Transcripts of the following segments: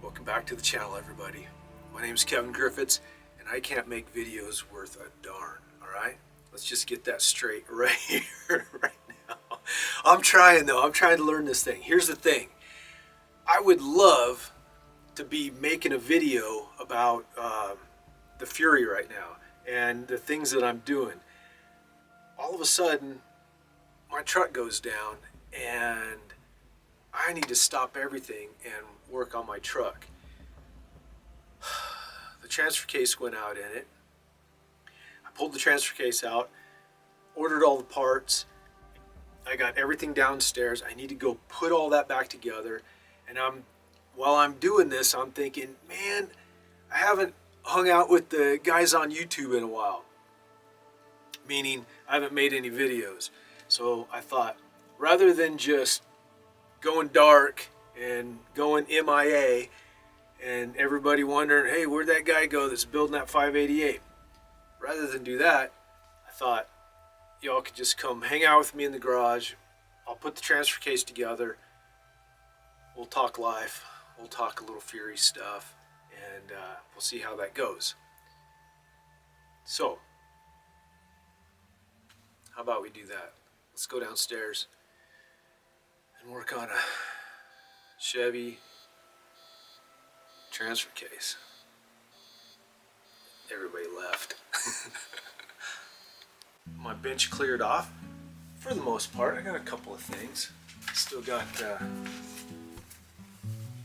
Welcome back to the channel, everybody. My name is Kevin Griffiths, and I can't make videos worth a darn, alright? Let's just get that straight right here, right now. I'm trying though, I'm trying to learn this thing. Here's the thing. I would love to be making a video about the Fury right now and the things that I'm doing. All of a sudden, my truck goes down and I need to stop everything and work on my truck. The transfer case went out in it. I pulled the transfer case out, ordered all the parts. I got everything downstairs. I need to go put all that back together. And while I'm doing this, I'm thinking, man, I haven't hung out with the guys on YouTube in a while. Meaning, I haven't made any videos. So I thought, rather than just going dark and going MIA and everybody wondering, hey, where'd that guy go that's building that 588? Rather than do that, I thought y'all could just come hang out with me in the garage. I'll put the transfer case together. We'll talk life. We'll talk a little Fury stuff, and we'll see how that goes. So, how about we do that? Let's go downstairs and work on a Chevy transfer case. Everybody left. My bench cleared off for the most part. I got a couple of things. Still got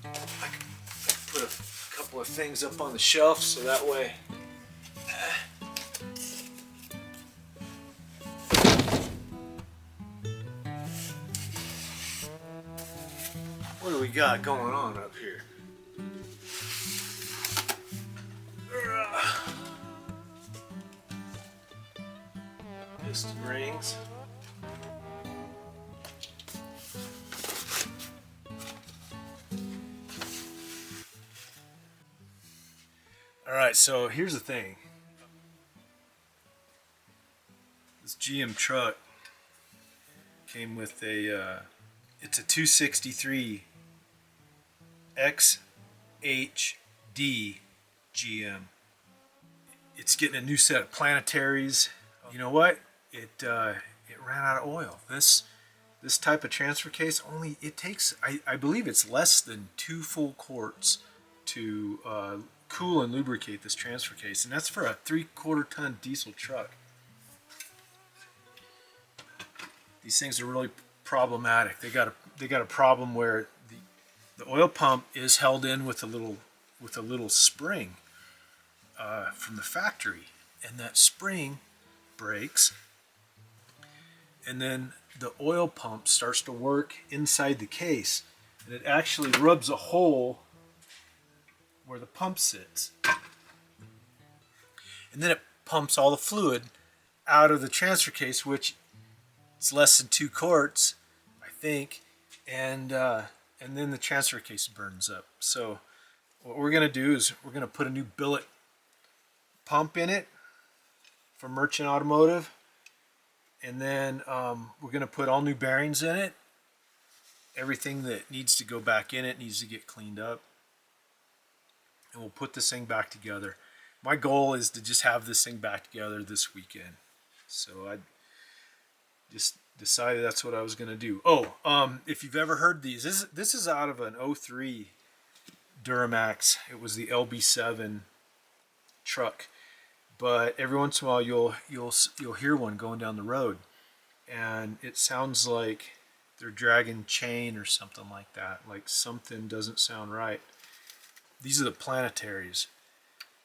I can put a couple of things up on the shelf so that way what do we got going on up here? Piston rings. Alright, so here's the thing. This GM truck came with a, it's a 263 XHD GM. It's getting a new set of planetaries. You know what? It ran out of oil. This type of transfer case only, it takes, I believe it's less than 2 full quarts to cool and lubricate this transfer case, and that's for a 3/4 ton diesel truck. These things are really problematic. They got a problem where the oil pump is held in with a little spring from the factory, and that spring breaks, and then the oil pump starts to work inside the case, and it actually rubs a hole where the pump sits, and then it pumps all the fluid out of the transfer case, which it's less than 2 quarts, I think, and then the transfer case burns up. So what we're going to do is we're going to put a new billet pump in it for Merchant Automotive, and then we're going to put all new bearings in it. Everything that needs to go back in it needs to get cleaned up, and we'll put this thing back together. My goal is to just have this thing back together this weekend. So I just decided that's what I was going to do. Oh, if you've ever heard these, this is out of an 03 Duramax. It was the LB7 truck. But every once in a while you'll hear one going down the road, and it sounds like they're dragging chain or something like that. Like something doesn't sound right. These are the planetaries,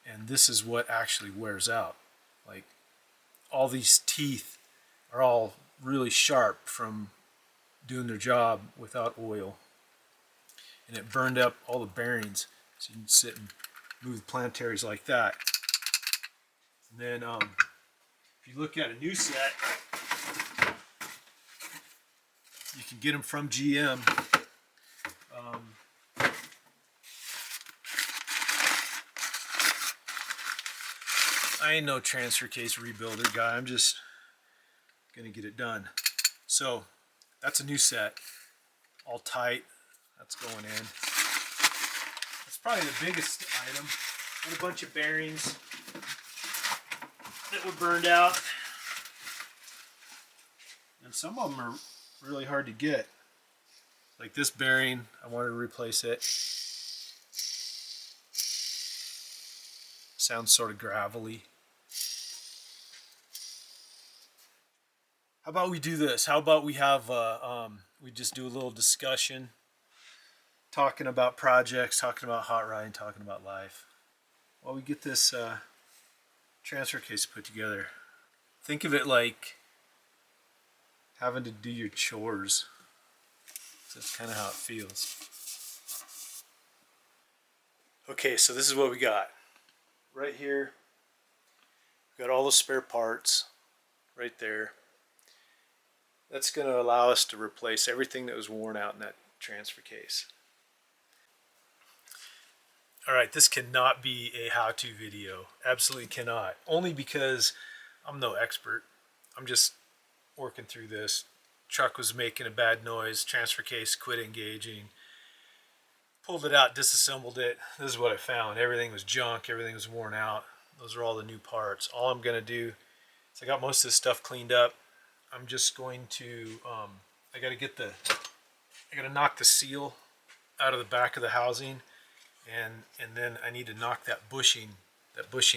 and this is what actually wears out. Like all these teeth are all really sharp from doing their job without oil, and it burned up all the bearings. So you can sit and move the planetaries like that. And then if you look at a new set, you can get them from GM. I ain't no transfer case rebuilder guy. I'm just gonna get it done. So that's a new set, all tight. That's going in. That's probably the biggest item. And a bunch of bearings that were burned out. And some of them are really hard to get. Like this bearing, I wanted to replace it. Sounds sort of gravelly. How about we do this? How about we have we just do a little discussion, talking about projects, talking about hot riding, talking about life, while we get this transfer case put together. Think of it like having to do your chores. That's kind of how it feels. Okay, so this is what we got. Right here, we got all the spare parts right there. That's going to allow us to replace everything that was worn out in that transfer case. Alright, this cannot be a how-to video. Absolutely cannot. Only because I'm no expert. I'm just working through this. Truck was making a bad noise. Transfer case quit engaging. Pulled it out, disassembled it. This is what I found. Everything was junk. Everything was worn out. Those are all the new parts. All I'm going to do is I got most of this stuff cleaned up. I'm just going to, I got to knock the seal out of the back of the housing, and then I need to knock that bushing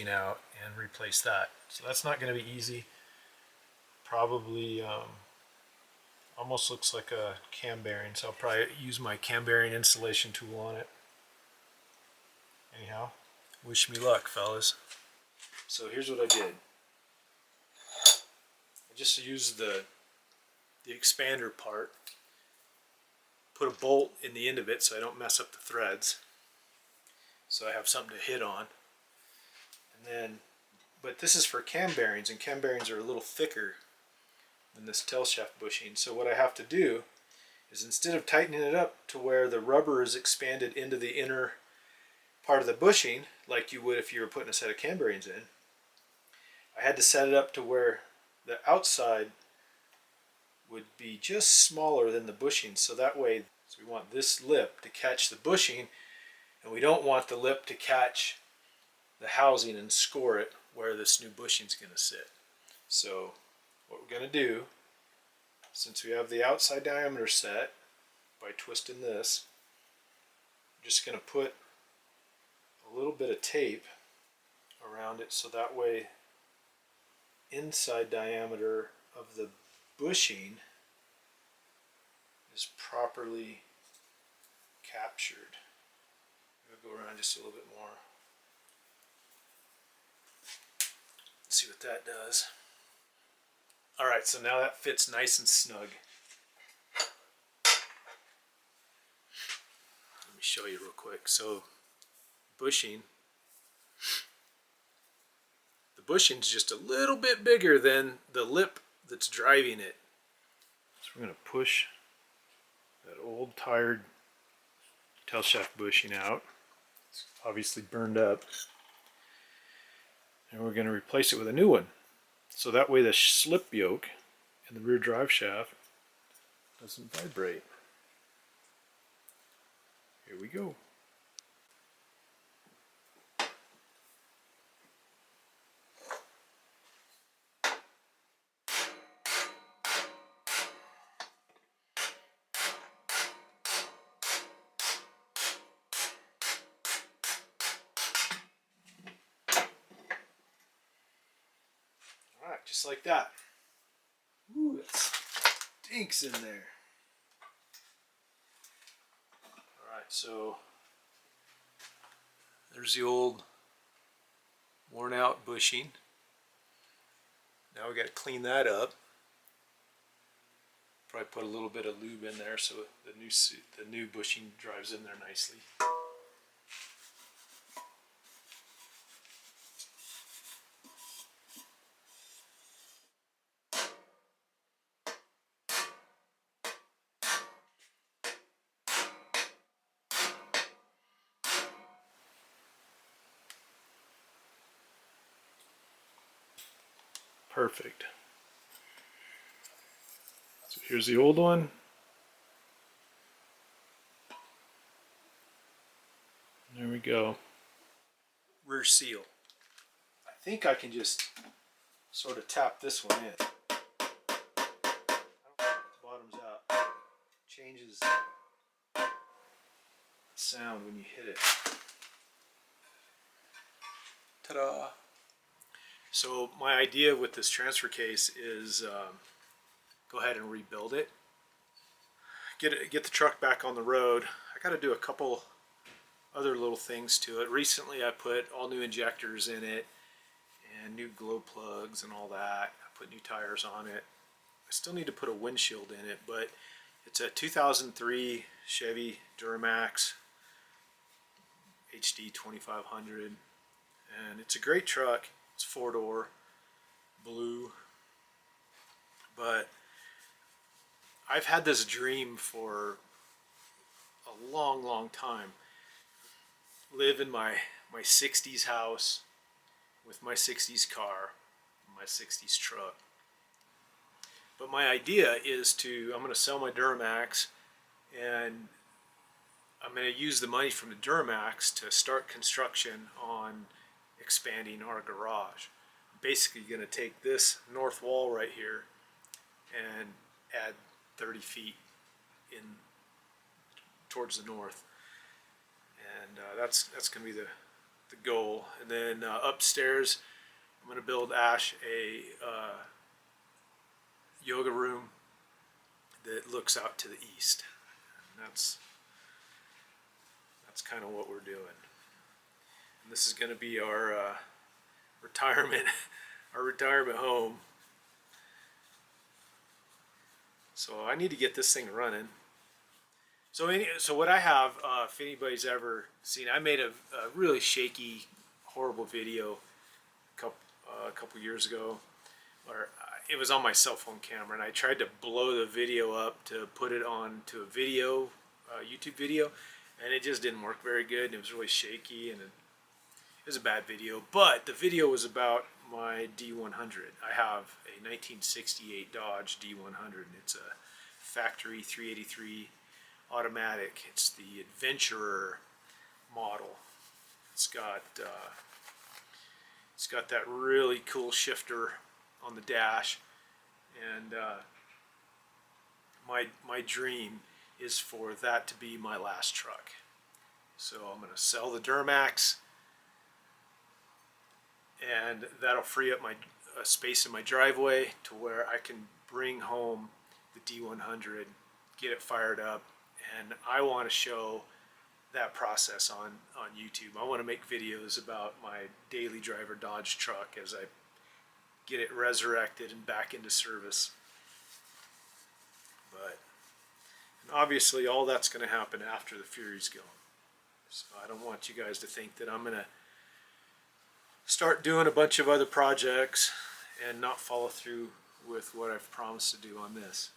out and replace that. So that's not going to be easy. Probably almost looks like a cam bearing, so I'll probably use my cam bearing installation tool on it. Anyhow, wish me luck, fellas. So here's what I did. I just used the expander part, put a bolt in the end of it so I don't mess up the threads, so I have something to hit on. And then, but this is for cam bearings, and cam bearings are a little thicker than this tail shaft bushing. So what I have to do is, instead of tightening it up to where the rubber is expanded into the inner part of the bushing, like you would if you were putting a set of cam bearings in, I had to set it up to where the outside would be just smaller than the bushing, so that way, so we want this lip to catch the bushing, and we don't want the lip to catch the housing and score it where this new bushing is going to sit. So what we're going to do, since we have the outside diameter set by twisting this, I'm just going to put a little bit of tape around it, so that way inside diameter of the bushing is properly captured. I'll go around just a little bit more. Let's see what that does. Alright, so now that fits nice and snug. Let me show you real quick. So bushing, the bushing's just a little bit bigger than the lip that's driving it. So we're going to push that old tired tail shaft bushing out. It's obviously burned up. And we're going to replace it with a new one. So that way the slip yoke in the rear drive shaft doesn't vibrate. Here we go. Alright, just like that. Ooh, it stinks in there. Alright, so there's the old worn out bushing. Now we got to clean that up. Probably put a little bit of lube in there so the new bushing drives in there nicely. Perfect. So here's the old one. There we go. Rear seal. I think I can just sort of tap this one in. Bottoms out. Changes the sound when you hit it. Ta-da! So my idea with this transfer case is go ahead and rebuild it. Get the truck back on the road. I got to do a couple other little things to it. Recently I put all new injectors in it and new glow plugs and all that. I put new tires on it. I still need to put a windshield in it, but it's a 2003 Chevy Duramax HD 2500, and it's a great truck. It's 4-door, blue, but I've had this dream for a long time. Live in my 60s house with my 60s car, my 60s truck. But my idea is I'm going to sell my Duramax, and I'm going to use the money from the Duramax to start construction on expanding our garage. I'm basically going to take this north wall right here and add 30 feet in towards the north, and that's going to be the goal. And then upstairs I'm going to build Ash a yoga room that looks out to the east, and that's kind of what we're doing. And this is going to be our retirement home. So I need to get this thing running. So what I have, if anybody's ever seen, I made a really shaky, horrible video a couple years ago, where it was on my cell phone camera, and I tried to blow the video up to put it on to a video, YouTube video, and it just didn't work very good, and it was really shaky, and it was a bad video. But the video was about my D100. I have a 1968 Dodge D100, and it's a factory 383 automatic. It's the Adventurer model. It's got that really cool shifter on the dash, and my dream is for that to be my last truck. So I'm going to sell the Duramax, and that'll free up my space in my driveway to where I can bring home the D100, get it fired up, and I want to show that process on YouTube. I want to make videos about my daily driver Dodge truck as I get it resurrected and back into service. But obviously all that's going to happen after the Fury's gone. So I don't want you guys to think that I'm going to start doing a bunch of other projects and not follow through with what I've promised to do on this.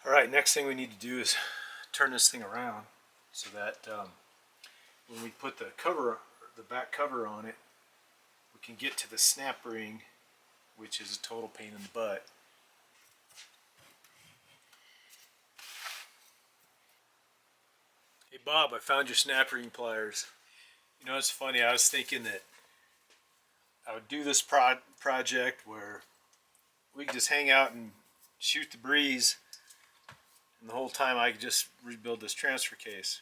All right, next thing we need to do is turn this thing around so that when we put the cover, the back cover on it, we can get to the snap ring, which is a total pain in the butt. Hey Bob, I found your snap ring pliers. You know, it's funny, I was thinking that I would do this project where we could just hang out and shoot the breeze, and the whole time I could just rebuild this transfer case.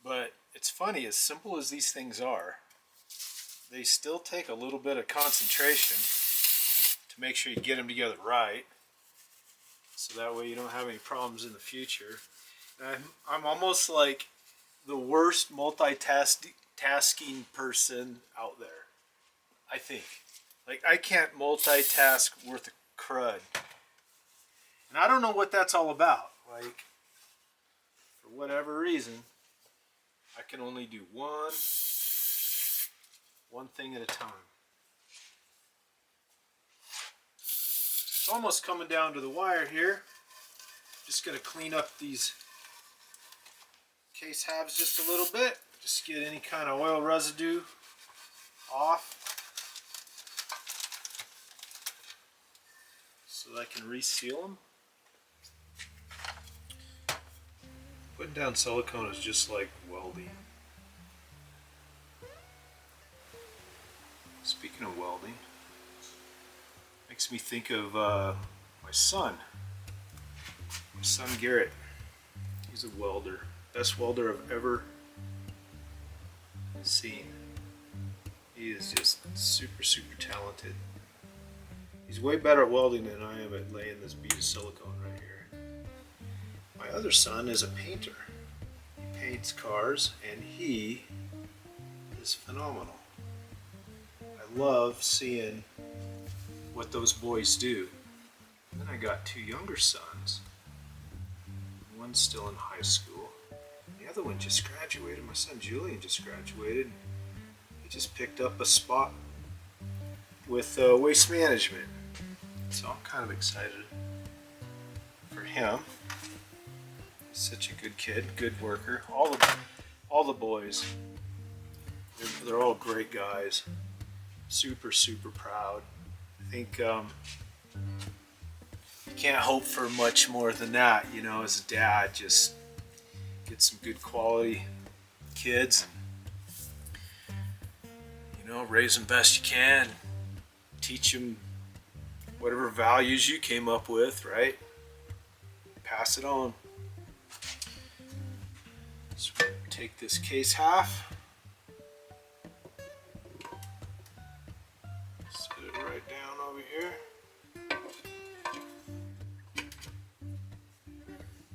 But it's funny, as simple as these things are, they still take a little bit of concentration to make sure you get them together right, so that way you don't have any problems in the future. And I'm almost like the worst multitasking person out there, I think. Like, I can't multitask worth a crud. And I don't know what that's all about. Like, for whatever reason, I can only do one thing at a time. It's almost coming down to the wire here. Just going to clean up these case halves just a little bit. Just get any kind of oil residue off, so that I can reseal them. Putting down silicone is just like welding. Speaking of welding, makes me think of my son Garrett. He's a welder, best welder I've ever seen. He is just super talented. He's way better at welding than I am at laying this bead of silicone right here. My other son is a painter. He paints cars and he is phenomenal. I love seeing what those boys do. And then I got two younger sons. One's still in high school. The other one just graduated. My son Julian just graduated. He just picked up a spot with waste management. So I'm kind of excited for him. He's such a good kid, good worker. All the boys, they're all great guys. Super proud. I think you can't hope for much more than that, you know, as a dad. Just get some good quality kids, you know, raise them best you can, teach them whatever values you came up with, right? Pass it on. So take this case half, set it right down over here,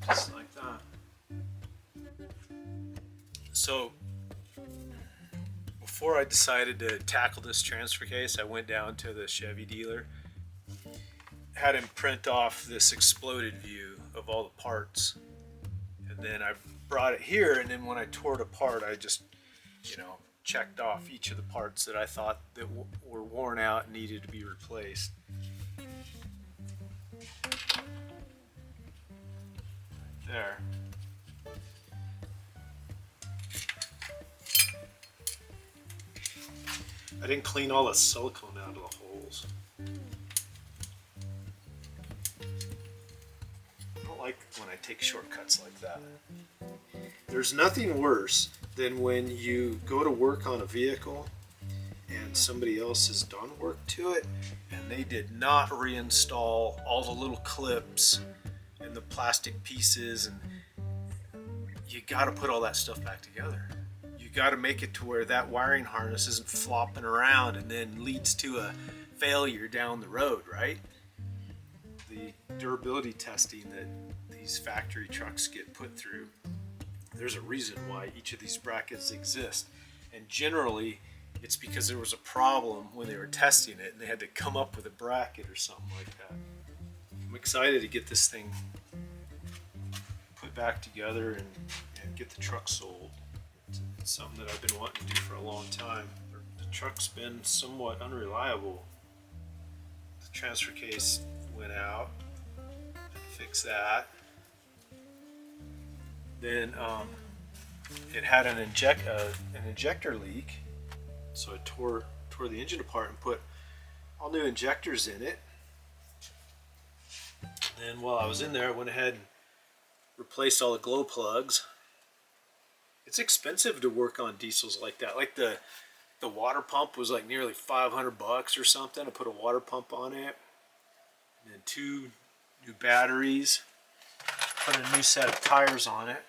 just like that. So before I decided to tackle this transfer case, I went down to the Chevy dealer, had him print off this exploded view of all the parts, and then I brought it here, and then when I tore it apart, I just, you know, checked off each of the parts that I thought that were worn out and needed to be replaced. Right there. I didn't clean all the silicone out of the holes. I don't like when I take shortcuts like that. There's nothing worse than when you go to work on a vehicle and somebody else has done work to it and they did not reinstall all the little clips and the plastic pieces, and you got to put all that stuff back together. You got to make it to where that wiring harness isn't flopping around and then leads to a failure down the road, right? The durability testing that these factory trucks get put through, there's a reason why each of these brackets exist, and generally it's because there was a problem when they were testing it and they had to come up with a bracket or something like that. I'm excited to get this thing put back together and get the truck sold. It's something that I've been wanting to do for a long time. The truck's been somewhat unreliable. The transfer case went out and fix that. Then it had an injector leak, so I tore the engine apart and put all new injectors in it. And while I was in there, I went ahead and replaced all the glow plugs. It's expensive to work on diesels like that. Like the water pump was like nearly $500 or something. I put a water pump on it, and then 2 new batteries. Put a new set of tires on it,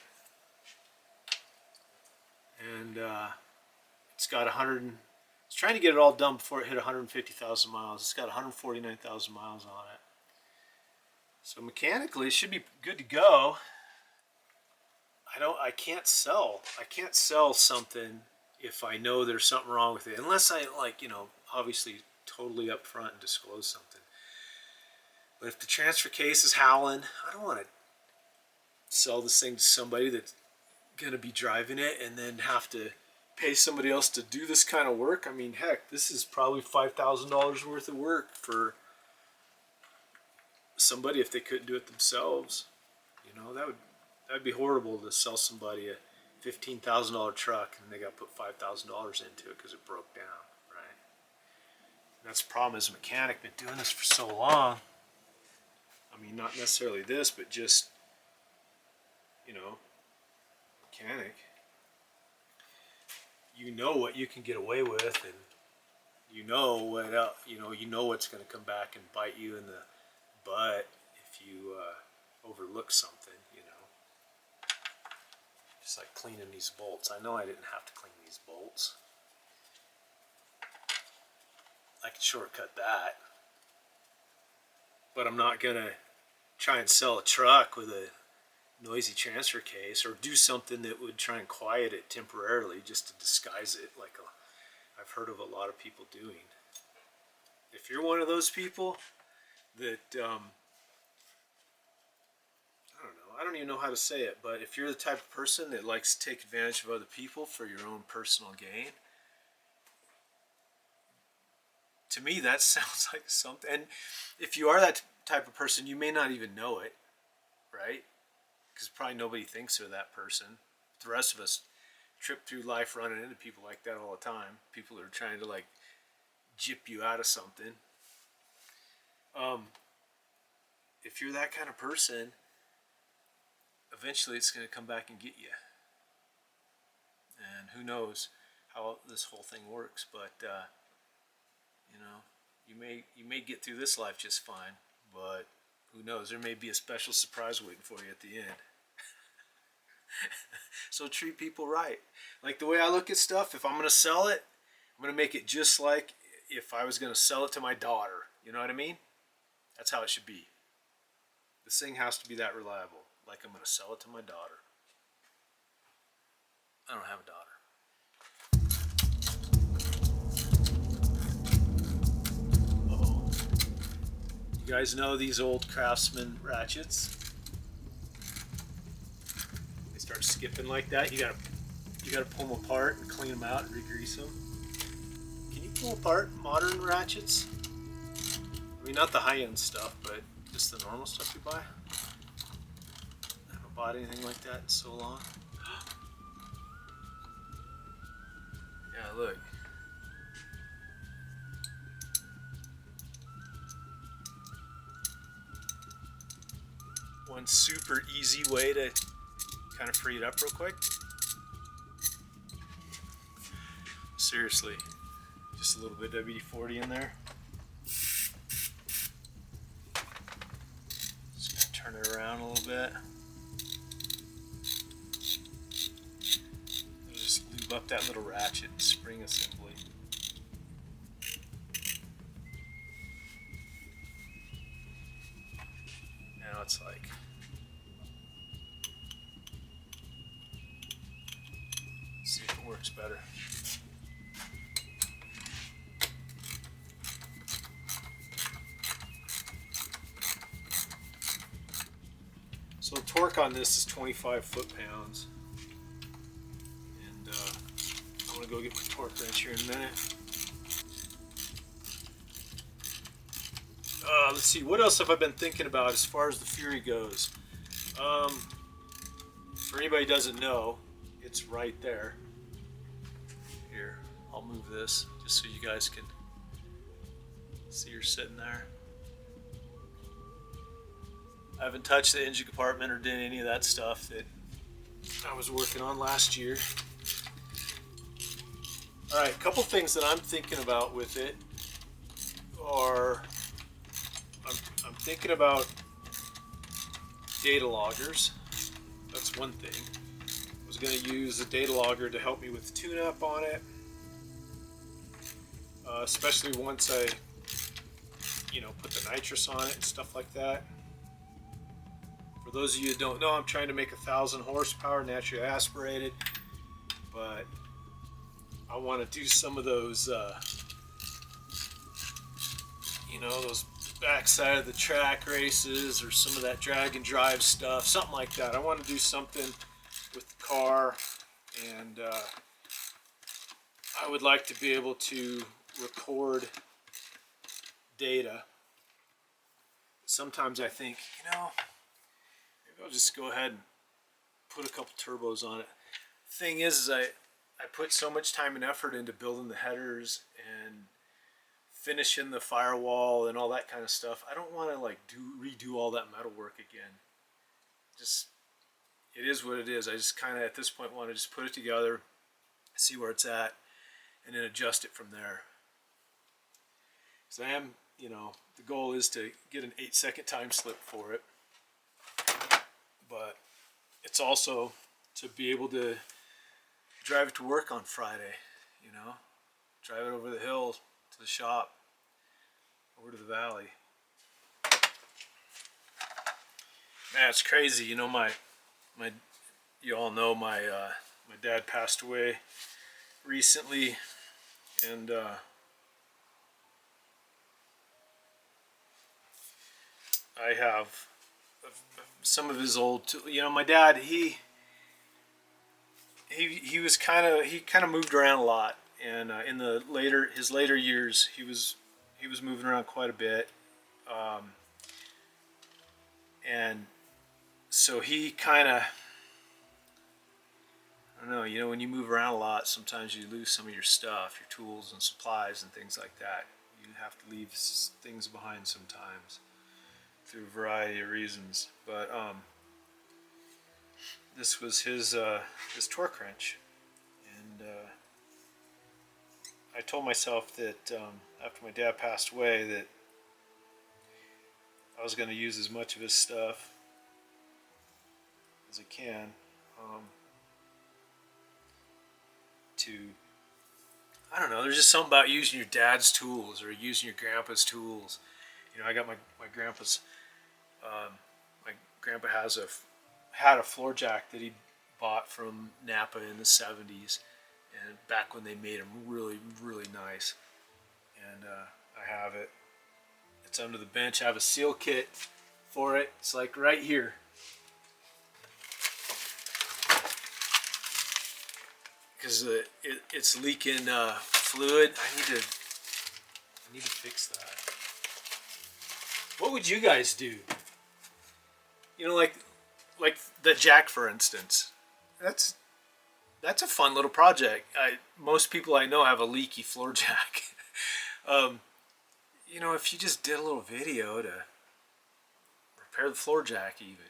and it's got 100. I was trying to get it all done before it hit 150,000 miles. It's got 149,000 miles on it. So mechanically, it should be good to go. I can't sell something if I know there's something wrong with it, unless I obviously totally upfront and disclose something. But if the transfer case is howling, I don't want to sell this thing to somebody that's going to be driving it and then have to pay somebody else to do this kind of work. I mean, heck, this is probably $5,000 worth of work for somebody if they couldn't do it themselves. That'd be horrible to sell somebody a $15,000 truck and they got to put $5,000 into it because it broke down, right? And that's the problem as a mechanic. Been doing this for so long. I mean, not necessarily this, but just mechanic. You know what you can get away with, and you know what's going to come back and bite you in the butt if you overlook something. Just like cleaning these bolts. I know I didn't have to clean these bolts. I could shortcut that, but I'm not gonna try and sell a truck with a noisy transfer case or do something that would try and quiet it temporarily just to disguise it, like I've heard of a lot of people doing. If you're one of those people that I don't even know how to say it, but if you're the type of person that likes to take advantage of other people for your own personal gain, to me that sounds like something. And if you are that type of person, you may not even know it, right? Because probably nobody thinks they're that person. The rest of us trip through life running into people like that all the time. People that are trying to like jip you out of something. If you're that kind of person, eventually it's going to come back and get you. And who knows how this whole thing works, but you may get through this life just fine, but who knows, there may be a special surprise waiting for you at the end. So treat people right. Like the way I look at stuff, if I'm going to sell it, I'm going to make it just like if I was going to sell it to my daughter. You know what I mean? That's how it should be. This thing has to be that reliable. Like I'm going to sell it to my daughter. I don't have a daughter. Uh-oh. You guys know these old Craftsman ratchets? They start skipping like that. You gotta pull them apart and clean them out and re-grease them. Can you pull apart modern ratchets? I mean, not the high-end stuff, but just the normal stuff you buy. I haven't bought anything like that in so long. Yeah, look. One super easy way to kind of free it up real quick. Seriously, just a little bit of WD-40 in there. Just gonna turn it around a little bit. Just lube up that little ratchet and spring assembly. Now it's like, let's see if it works better. So the torque on this is 25 foot-pounds. And I'm going to go get my torque wrench here in a minute. let's see, what else have I been thinking about as far as the Fury goes? For anybody who doesn't know, it's right there. Here, I'll move this just so you guys can see her sitting there. I haven't touched the engine compartment or did any of that stuff that I was working on last year. Alright, a couple things that I'm thinking about with it are I'm thinking about data loggers. That's one thing. I was going to use a data logger to help me with the tune-up on it, especially once I, put the nitrous on it and stuff like that. For those of you who don't know, I'm trying to make 1,000 horsepower naturally aspirated, but I want to do some of those, those backside of the track races or some of that drag and drive stuff, something like that. I want to do something with the car, and I would like to be able to record data. Sometimes I think, maybe I'll just go ahead and put a couple turbos on it. Thing is I put so much time and effort into building the headers and finishing the firewall and all that kind of stuff. I don't want to redo all that metal work again. It is what it is. I just kind of at this point want to just put it together, see where it's at, and then adjust it from there. So I am, the goal is to get an 8-second time slip for it, but it's also to be able to drive it to work on Friday, drive it over the hill to the shop, over to the valley. Man, it's crazy. You all know my dad passed away recently, and I have some of his old, my dad, he kind of moved around a lot, and in his later years he was moving around quite a bit, and so he kind of, I don't know, when you move around a lot, sometimes you lose some of your stuff, your tools and supplies and things like that. You have to leave things behind sometimes through a variety of reasons, but this was his torque wrench, and I told myself that after my dad passed away that I was going to use as much of his stuff as I can I don't know, there's just something about using your dad's tools or using your grandpa's tools. I got my grandpa's, my grandpa had a floor jack that he bought from Napa in the 70s, and back when they made them really, really nice. And I have it. It's under the bench. I have a seal kit for it. It's like right here. Because it's leaking fluid. I need to fix that. What would you guys do? Like the jack, for instance. That's a fun little project. Most people I know have a leaky floor jack. If you just did a little video to repair the floor jack even.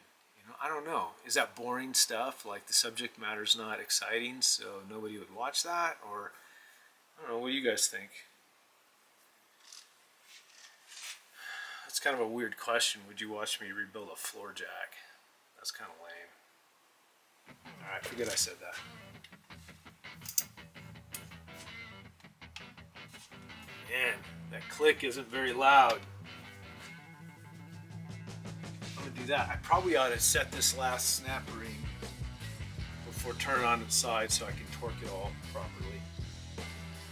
I don't know. Is that boring stuff? Like the subject matter's not exciting, so nobody would watch that? Or, I don't know, what do you guys think? That's kind of a weird question. Would you watch me rebuild a floor jack? That's kind of lame. Alright, forget I said that. Man, that click isn't very loud. I'm going to do that. I probably ought to set this last snap ring before turning on its side so I can torque it all properly.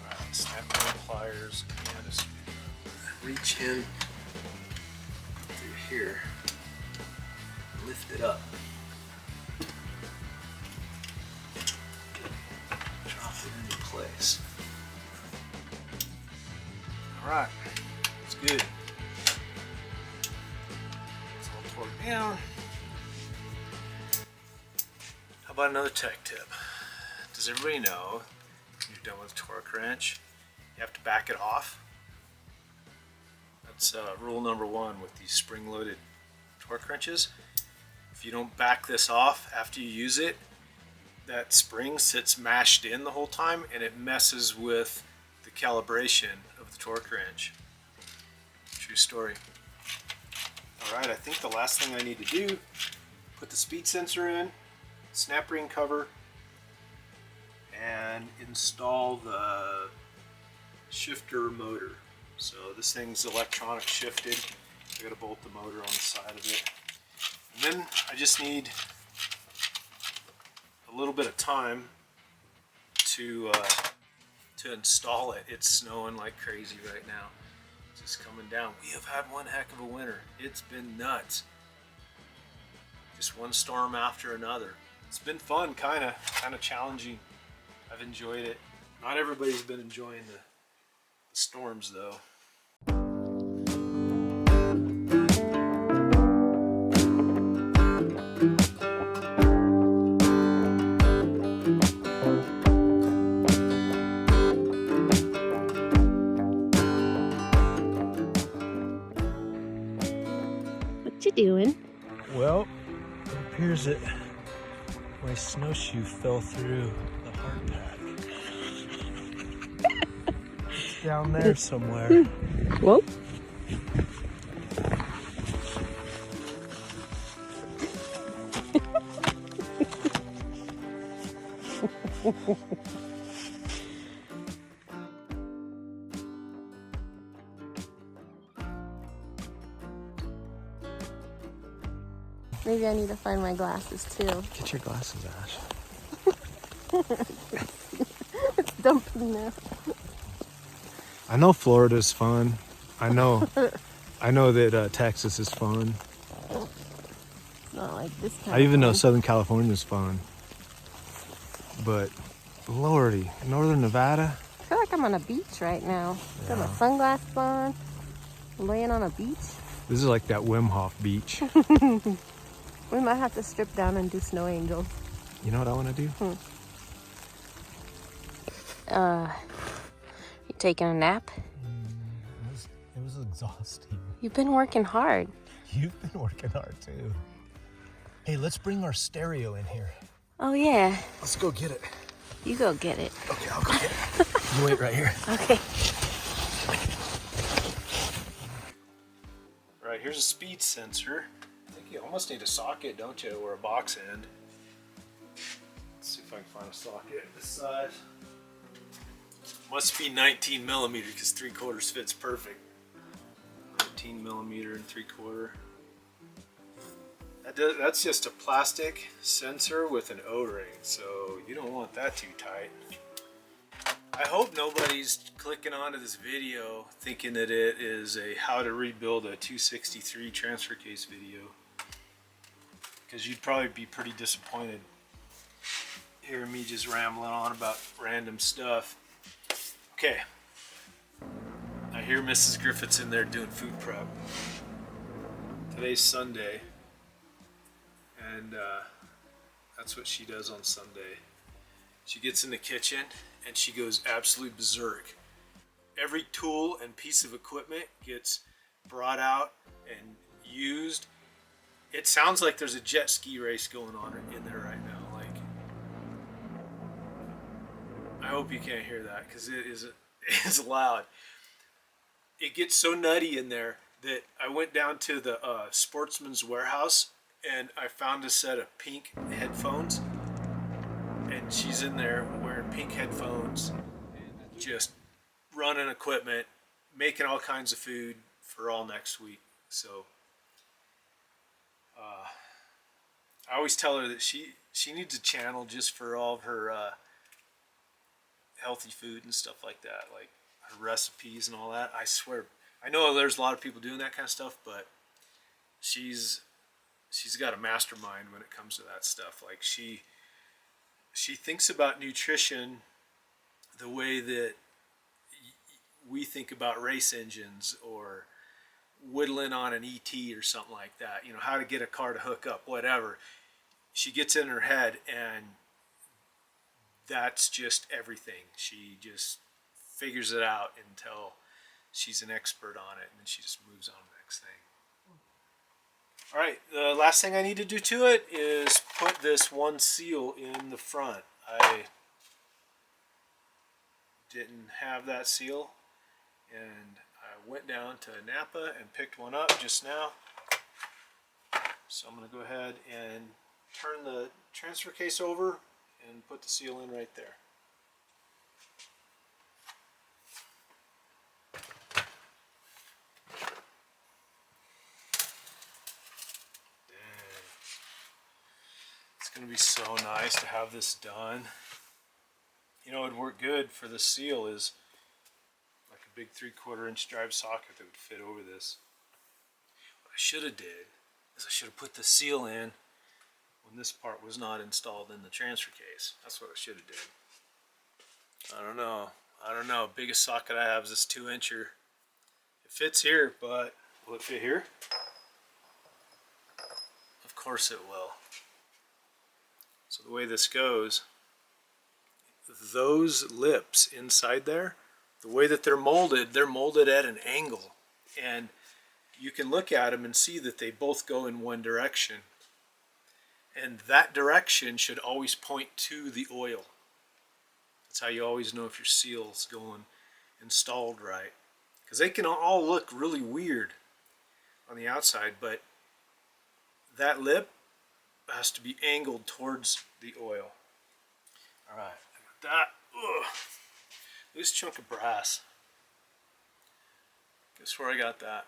Alright, snap ring pliers and a screwdriver. Reach in through here, lift it up. Drop it into place. Alright, it's good. down. How about another tech tip? Does everybody know when you're done with a torque wrench, you have to back it off? That's rule number one with these spring-loaded torque wrenches. If you don't back this off after you use it, that spring sits mashed in the whole time and it messes with the calibration of the torque wrench. True story. Alright, I think the last thing I need to do, put the speed sensor in, snap ring cover, and install the shifter motor. So this thing's electronic shifted. I gotta bolt the motor on the side of it. And then I just need a little bit of time to install it. It's snowing like crazy right now. It's just coming down. We have had one heck of a winter. It's been nuts. Just one storm after another. It's been fun, kind of challenging. I've enjoyed it. Not everybody's been enjoying the storms though. What you doing? Well, it appears that my snowshoe fell through the hard pack. It's down there somewhere. Whoa. Maybe I need to find my glasses too. Get your glasses, Ash. It's dumping now. I know Florida's fun. I know that Texas is fun. It's not like this time. I even know Southern California's fun. But lordy, Northern Nevada? I feel like I'm on a beach right now. Got my sunglasses on. Laying on a beach. This is like that Wim Hof beach. We might have to strip down and do snow angels. You know what I want to do? You taking a nap? It was exhausting. You've been working hard. You've been working hard too. Hey, let's bring our stereo in here. Oh yeah. Let's go get it. You go get it. Okay, I'll go get it. You wait right here. Okay. Right, here's a speed sensor. I think you almost need a socket, don't you, or a box end. Let's see if I can find a socket this size. Must be 19 millimeter because 3/4 fits perfect. 19 millimeter and 3/4. That's just a plastic sensor with an O-ring, so you don't want that too tight. I hope nobody's clicking onto this video thinking that it is a how to rebuild a 263 transfer case video, because you'd probably be pretty disappointed hearing me just rambling on about random stuff. Okay, I hear Mrs. Griffith's in there doing food prep. Today's Sunday, and that's what she does on Sunday. She gets in the kitchen and she goes absolute berserk. Every tool and piece of equipment gets brought out and used. It sounds like there's a jet ski race going on in there right now. Like, I hope you can't hear that because it is loud. It gets so nutty in there that I went down to the Sportsman's Warehouse and I found a set of pink headphones, and she's in there wearing pink headphones, just running equipment, making all kinds of food for all next week. So I always tell her that she needs a channel just for all of her healthy food and stuff like that, like her recipes and all that. I swear, I know there's a lot of people doing that kind of stuff, but she's got a mastermind when it comes to that stuff. Like she thinks about nutrition the way that we think about race engines or whittling on an ET or something like that. You know, how to get a car to hook up, whatever. She gets in her head, and that's just everything. She just figures it out until she's an expert on it, and then she just moves on to the next thing. All right, the last thing I need to do to it is put this one seal in the front. I didn't have that seal, and I went down to Napa and picked one up just now. So I'm going to go ahead and turn the transfer case over and put the seal in right there. It's going to be so nice to have this done. You know, it would work good for the seal is like a big 3/4 inch drive socket that would fit over this. What I should have did is I should have put the seal in when this part was not installed in the transfer case. That's what I should have did. I don't know. Biggest socket I have is this 2-incher. It fits here, but will it fit here? Of course it will. So the way this goes, those lips inside there, the way that they're molded at an angle. And you can look at them and see that they both go in one direction. And that direction should always point to the oil. That's how you always know if your seal's going installed right. Because they can all look really weird on the outside, but that lip has to be angled towards the oil. All right, that loose chunk of brass. Guess where I got that?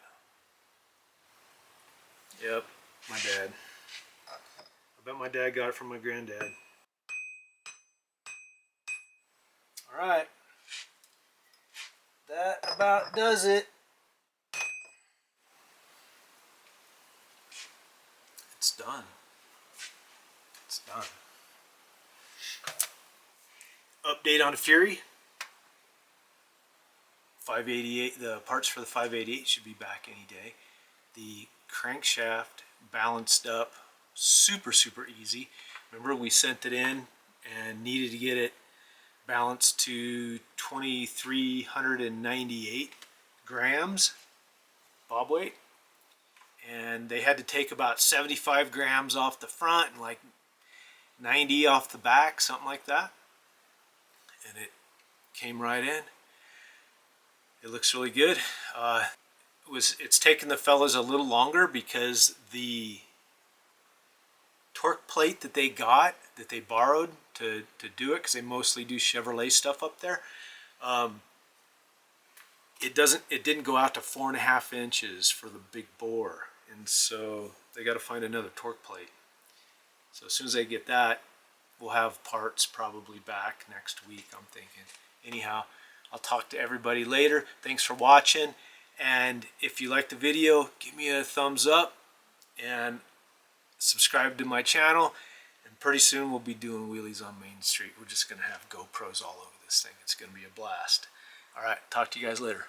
Yep, my dad. I bet my dad got it from my granddad. All right, that about does it. It's done. It's done. Update on the Fury. 588. The parts for the 588 should be back any day. The crankshaft balanced up, super easy. Remember we sent it in and needed to get it balanced to 2,398 grams bob weight, and they had to take about 75 grams off the front and like 90 off the back, something like that, and it came right in. It looks really good. It's taken the fellas a little longer because the torque plate that they got, that they borrowed to do it, because they mostly do Chevrolet stuff up there, it didn't go out to 4.5 inches for the big bore, and so they got to find another torque plate. So as soon as they get that, we'll have parts probably back next week, I'm thinking. Anyhow, I'll talk to everybody later. Thanks for watching, and if you like the video, give me a thumbs up and subscribe to my channel, and pretty soon we'll be doing wheelies on Main Street. We're just going to have GoPros all over this thing. It's going to be a blast. All right, talk to you guys later.